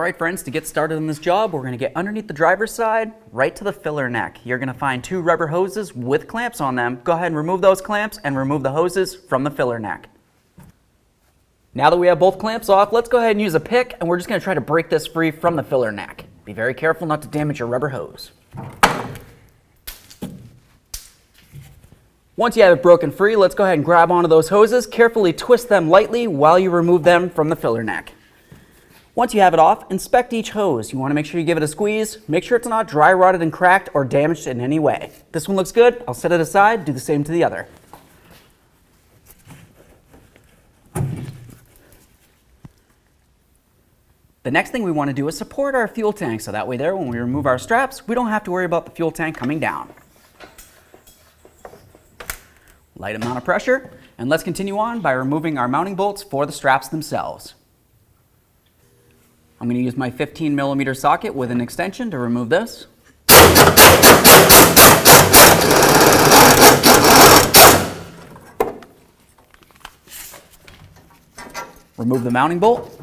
Alright friends, to get started on this job, we're going to get underneath the driver's side, right to the filler neck. You're going to find two rubber hoses with clamps on them. Go ahead and remove those clamps and remove the hoses from the filler neck. Now that we have both clamps off, let's go ahead and use a pick, and we're just going to try to break this free from the filler neck. Be very careful not to damage your rubber hose. Once you have it broken free, let's go ahead and grab onto those hoses. Carefully twist them lightly while you remove them from the filler neck. Once you have it off, inspect each hose. You want to make sure you give it a squeeze. Make sure it's not dry rotted and cracked or damaged in any way. This one looks good. I'll set it aside. Do the same to the other. The next thing we want to do is support our fuel tank, so that way there, when we remove our straps, we don't have to worry about the fuel tank coming down. Light amount of pressure, and let's continue on by removing our mounting bolts for the straps themselves. I'm going to use my 15mm socket with an extension to remove this. Remove the mounting bolt.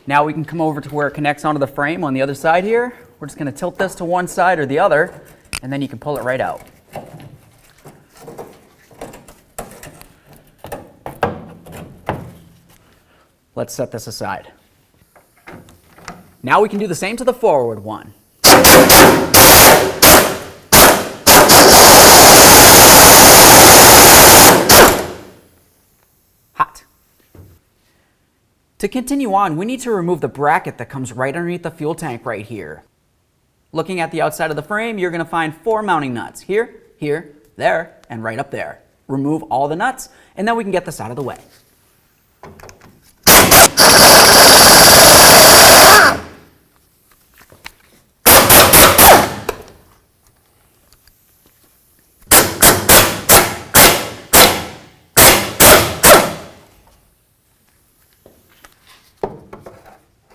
Now we can come over to where it connects onto the frame on the other side here. We're just going to tilt this to one side or the other, and then you can pull it right out. Let's set this aside. Now we can do the same to the forward one. Hot. To continue on, we need to remove the bracket that comes right underneath the fuel tank right here. Looking at the outside of the frame, you're going to find 4 mounting nuts. Here, here, there, and right up there. Remove all the nuts, and then we can get this out of the way.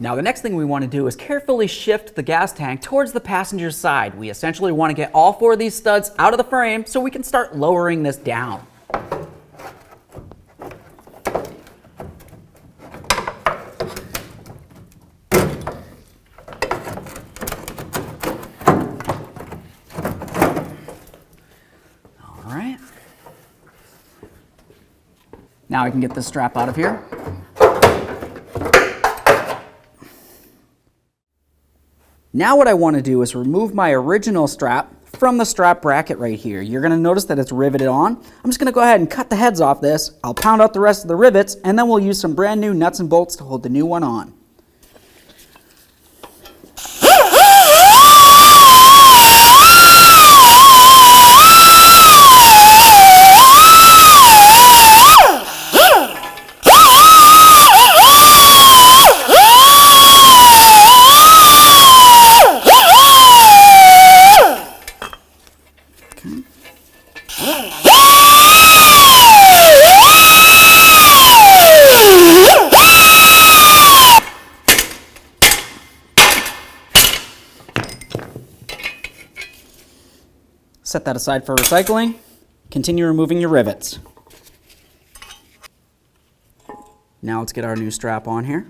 Now the next thing we want to do is carefully shift the gas tank towards the passenger side. We essentially want to get all 4 of these studs out of the frame so we can start lowering this down. All right. Now I can get this strap out of here. Now what I want to do is remove my original strap from the strap bracket right here. You're going to notice that it's riveted on. I'm just going to go ahead and cut the heads off this. I'll pound out the rest of the rivets, and then we'll use some brand new nuts and bolts to hold the new one on. Set that aside for recycling. Continue removing your rivets. Now let's get our new strap on here.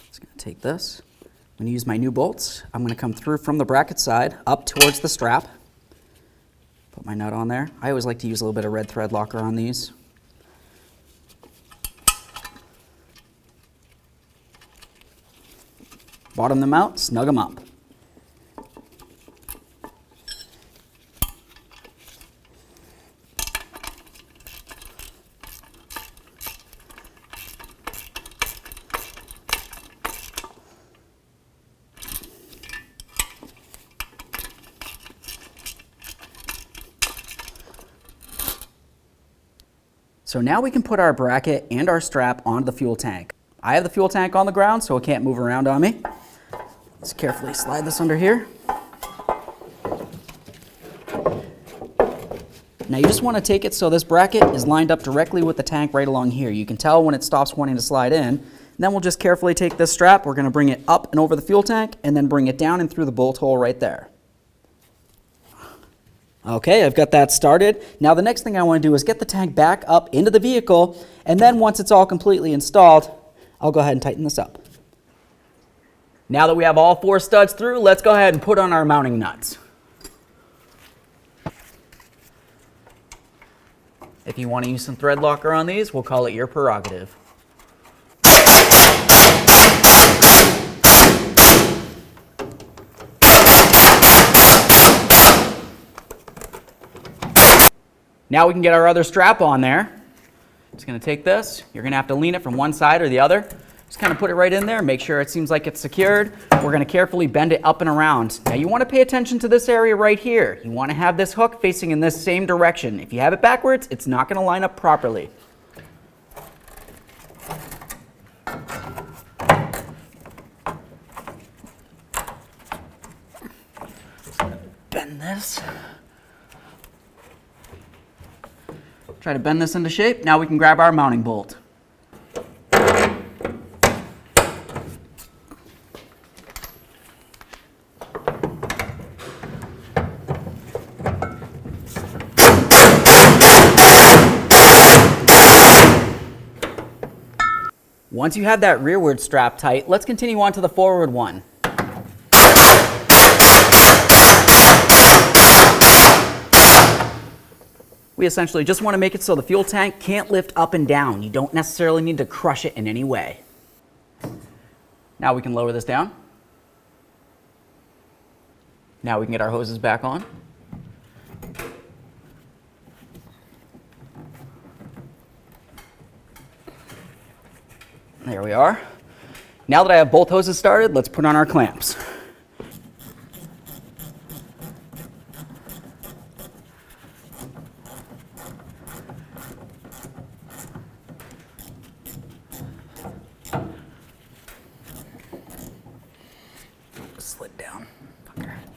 Just going to take this. I'm going to use my new bolts. I'm going to come through from the bracket side up towards the strap. Put my nut on there. I always like to use a little bit of red thread locker on these. Bottom them out, snug them up. So now we can put our bracket and our strap onto the fuel tank. I have the fuel tank on the ground, so it can't move around on me. Let's carefully slide this under here. Now you just want to take it so this bracket is lined up directly with the tank right along here. You can tell when it stops wanting to slide in. And then we'll just carefully take this strap, we're going to bring it up and over the fuel tank, and then bring it down and through the bolt hole right there. Okay, I've got that started. Now the next thing I want to do is get the tank back up into the vehicle, and then once it's all completely installed, I'll go ahead and tighten this up. Now that we have all 4 studs through, let's go ahead and put on our mounting nuts. If you want to use some thread locker on these, we'll call it your prerogative. Now we can get our other strap on there. Just going to take this. You're going to have to lean it from one side or the other. Just kind of put it right in there. Make sure it seems like it's secured. We're going to carefully bend it up and around. Now you want to pay attention to this area right here. You want to have this hook facing in this same direction. If you have it backwards, it's not going to line up properly. Just going to bend this. Try to bend this into shape. Now we can grab our mounting bolt. Once you have that rearward strap tight, let's continue on to the forward one. We essentially just want to make it so the fuel tank can't lift up and down. You don't necessarily need to crush it in any way. Now we can lower this down. Now we can get our hoses back on. There we are. Now that I have both hoses started, let's put on our clamps. Slid down.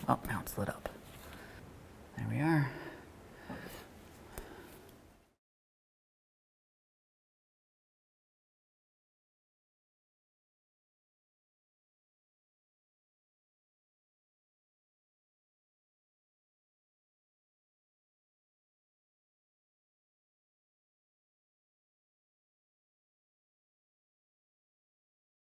Oh, now it slid up. There we are.